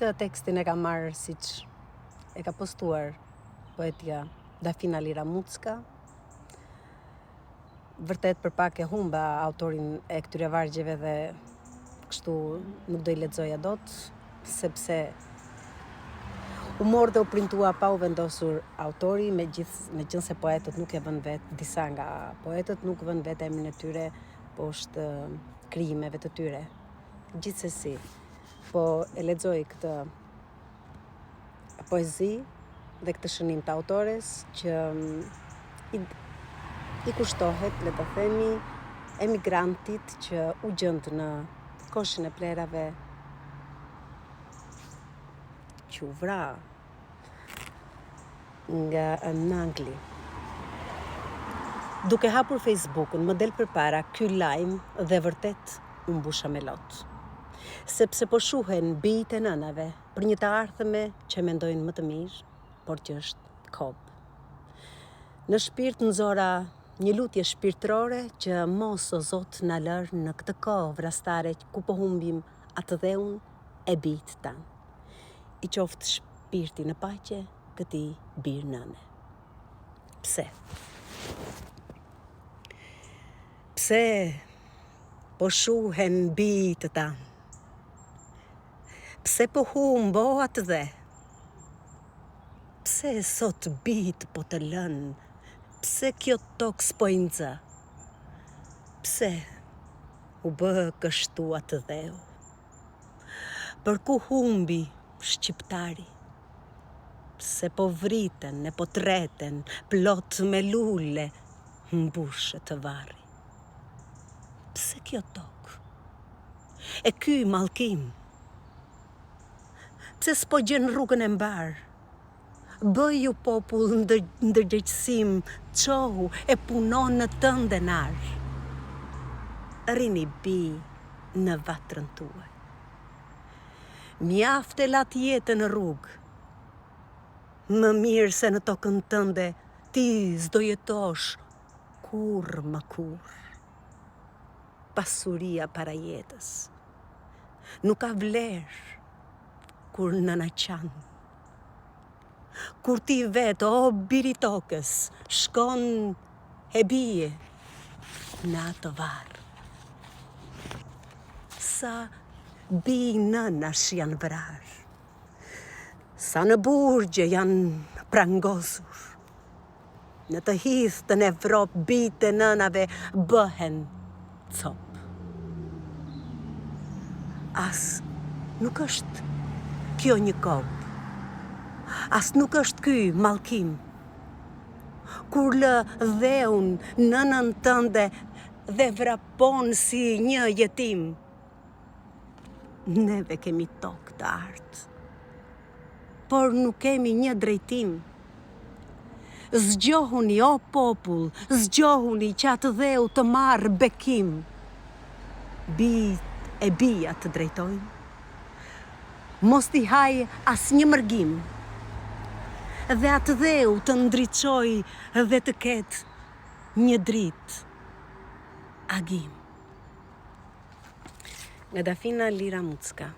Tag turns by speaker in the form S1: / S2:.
S1: Këtë tekstin e ka marrë siç e ka postuar poetja Dafina Lira Mucka. Vërtet për pak e humba autorin e këtyre vargjeve dhe kështu nuk do I lexoja dot, sepse u mor dhe u printua pa u vendosur autori, meqense poetët nuk e vënë vetë, disa nga poetët nuk vënë vetë emrin e tyre poshtë krijimeve të tyre. Gjithsesi, po e lexoj këtë poezi dhe këtë shënim të autores që I kushtohet, le të themi, emigrantit që u gjend në koshin e plerave që u vra në Angli. Duke hapur Facebookun, më del përpara ky lajm dhe vërtet u mbusha me lot. Sepse po shuhen bijtë e nënave për një të ardhme që mendojnë më të mirë, por që është kop. Në shpirt nxora një lutje shpirtërore që mos o Zot na lër në këtë kohë vrastare ku po humbim atë dheun e bijtë tanë. I qoftë shpirti në paqe këtij bir nëne. Pse? Pse po shuhen bijtë tanë? Pse po humbo atë dhe? Pse sot bijtë po të lënë? Pse kjo tokë s'po I nxë? Pse u bë kështu atë dheu? Për ku humbi shqiptari? Pse po vriten e po treten, plot me lule, mbushë të varri? Pse kjo tokë? E ky mallkim? Pse s'po gjen rrugën e mbar? Bëju popull ndërgjegjësim, çohu e punon në tënde nar. Rini bi në vatrën tuaj. Mjaft e lat jetën në rrugë. Më mirë se në tokën tënde ti s'do jetosh kurrë më kurrë. Pasuria para jetës nuk ka vlerë kur nëna qanë. Kur ti vetë, o biri tokës, shkon e bie në atë varë. Sa bi nënash janë vrarë, sa në burgje janë prangosur, në të hidhtën Evropë bijtë e nënave bëhen copë. As nuk është kjo një kopë. As nuk është ky mallkim. Kur lë dheun nënën tënde dhe vrapon si një jetim. Neve kemi tokë të artë, por nuk kemi një drejtim. Zgjohuni o popull, zgjohuni që atë dheu të marrë bekim. Bijtë e bija të drejtojnë. Mos t'i haj as një mërgim. Dhe atë dheu të ndriçoj dhe të ketë një dritë agim. Nga Dafina Lira Mucka.